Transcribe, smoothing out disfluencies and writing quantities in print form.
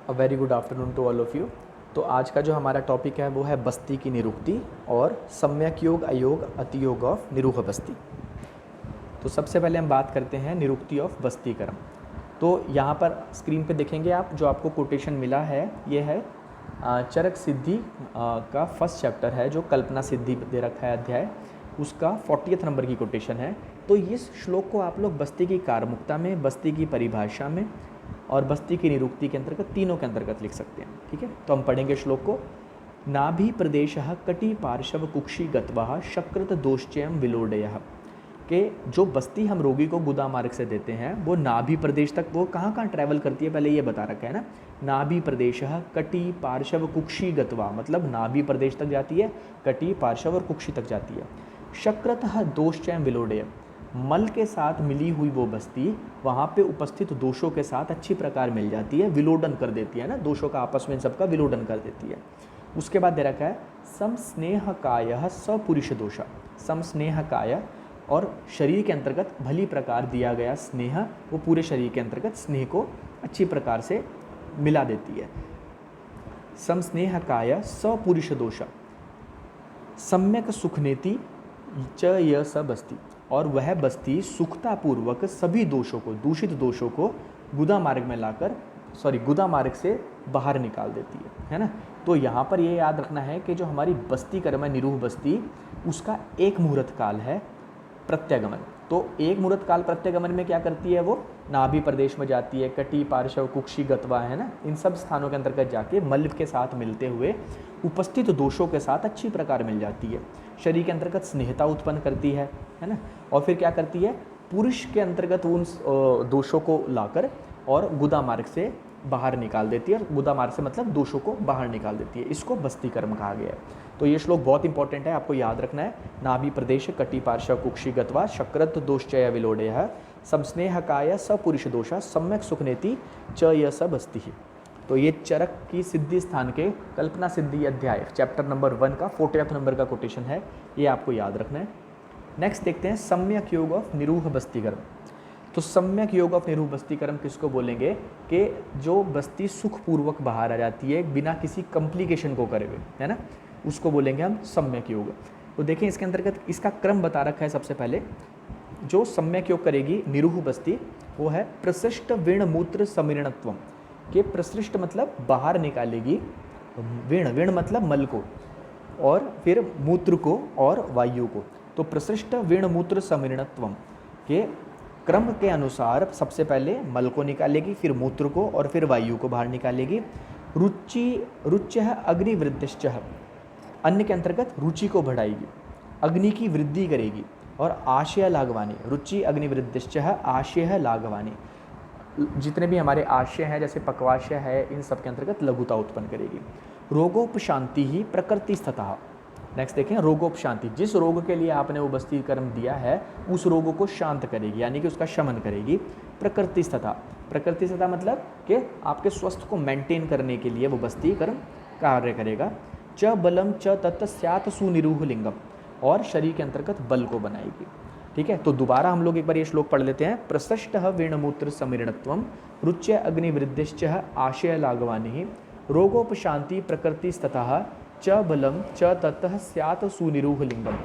A very good afternoon to all of you. तो आज का जो हमारा टॉपिक है वो है बस्ती की निरुक्ति और सम्यक योग अयोग अतियोग ऑफ निरूह बस्ती। तो सबसे पहले हम बात करते हैं निरुक्ति ऑफ बस्तीकरम। तो यहाँ पर स्क्रीन पे देखेंगे आप, जो आपको कोटेशन मिला है ये है चरक सिद्धि का फर्स्ट चैप्टर है, जो कल्पना सिद्धि दे रखा है अध्याय, उसका 40th नंबर की कोटेशन है। तो इस श्लोक को आप लोग बस्ती की कारमुक्ता में, बस्ती की परिभाषा में और बस्ती की निरुक्ति के अंतर्गत, तीनों के अंतर्गत लिख सकते हैं। ठीक है, तो हम पढ़ेंगे श्लोक को। नाभि प्रदेश कटी पार्श्व कुक्षी गत्वा शकृत दोषचयम विलोडय, के जो बस्ती हम रोगी को गुदा मार्ग से देते हैं वो नाभि प्रदेश तक, वो कहाँ कहाँ ट्रैवल करती है पहले ये बता रखा है ना। नाभि प्रदेश कटी पार्श्व कुक्षी गत्वा, मतलब नाभि प्रदेश तक जाती है, कटी पार्श्व और कुक्षी तक जाती है। शक्रतः दोषचयम विलोडय, मल के साथ मिली हुई वो बस्ती वहाँ पे उपस्थित दोषों के साथ अच्छी प्रकार मिल जाती है, विलोडन कर देती है ना, दोषों का आपस में सबका विलोडन कर देती है। उसके बाद दे रखा है सम स्नेह काय सपुरुष दोषा, सम स्नेह काय, और शरीर के अंतर्गत भली प्रकार दिया गया स्नेह वो पूरे शरीर के अंतर्गत स्नेह को अच्छी प्रकार से मिला देती है। सम स्नेह काय सपुरुष दोषा सम्यक सुखनेति च य स बस्ती, और वह बस्ती सुखतापूर्वक सभी दोषों को, दूषित दोषों को गुदा मार्ग में लाकर, गुदा मार्ग से बाहर निकाल देती है ना। तो यहाँ पर ये याद रखना है कि जो हमारी बस्ती कर्म है निरूह बस्ती, उसका एक मुहूर्त काल है प्रत्यगमन। तो एक मुहूर्त काल प्रत्यगमन में क्या करती है, वो नाभि प्रदेश में जाती है, कटी पार्श्व कुक्षी गत्वा है ना, इन सब स्थानों के अंतर्गत जाके मल के साथ मिलते हुए उपस्थित दोषों के साथ अच्छी प्रकार मिल जाती है, शरीर के अंतर्गत स्नेहता उत्पन्न करती है ना। और फिर क्या करती है, पुरुष के अंतर्गत उन दोषों को लाकर और गुदा मार्ग से बाहर निकाल देती है, और गुदा मार्ग से मतलब दोषों को बाहर निकाल देती है। इसको बस्ती कर्म कहा गया है। तो ये श्लोक बहुत इंपॉर्टेंट है, आपको याद रखना है। नाभि प्रदेश कटी पार्श्व कुक्षी गत्वा शक्रत दोषचय विलोडय समस्नेह काय सपुरुष दोषा सम्यक सुखनेति च य स बस्ती। तो ये चरक की सिद्धि स्थान के कल्पना सिद्धि अध्याय चैप्टर नंबर 1 का 40th नंबर का कोटेशन है, ये आपको याद रखना है। नेक्स्ट देखते हैं सम्यक योग ऑफ निरूह बस्तीकर्म। तो सम्यक योग ऑफ निरूह बस्तीकर्म किसको बोलेंगे, कि जो बस्ती सुखपूर्वक बाहर आ जाती है बिना किसी कॉम्प्लिकेशन को करे हुए, है ना, उसको बोलेंगे हम सम्यक योग। तो देखें इसके अंतर्गत इसका क्रम बता रखा है। सबसे पहले जो सम्यक योग करेगी निरूह बस्ती, वो है प्रशिष्ट विण मूत्र समीरणत्वम, के प्रशिष्ट मतलब बाहर निकालेगी, विण विण मतलब मल को, और फिर मूत्र को और वायु को। तो प्रशिष्ट विण मूत्र समीरणत्वम के क्रम के अनुसार सबसे पहले मल को निकालेगी, फिर मूत्र को और फिर वायु को बाहर निकालेगी। रुच्य अग्निवृद्धिश्च, अन्न के अंतर्गत रुचि को बढ़ाएगी, अग्नि की वृद्धि करेगी, और आशय लाघवानी, रुचि अग्निवृद्धिश्च आशय लाघवानी, जितने भी हमारे आशय हैं जैसे पक्वाशय है, इन सब के अंतर्गत लघुता उत्पन्न करेगी। रोगोपशांति ही प्रकृति स्थितः। नेक्स्ट देखें, रोगोपशांति, जिस रोग के लिए आपने वो बस्ती कर्म दिया है उस रोग को शांत करेगी, यानी कि उसका शमन करेगी। प्रकृति स्थितः, प्रकृति स्थितः मतलब कि आपके स्वस्थ को मेंटेन करने के लिए वो बस्ती कर्म कार्य करेगा। च बलम च तत् स्यात् सुनिरूह लिंगम, और शरीर के अंतर्गत बल को बनाएगी। ठीक है, तो दोबारा हम लोग एक बार ये श्लोक पढ़ लेते हैं। प्रशिष्ट वेणमूत्र समीरणत्वम रुच्य अग्निवृद्धिश्च आशय लाघवानि रोगोपशांति प्रकृति ततः च बलम च ततः स्यात् सुनिरूह लिंगम।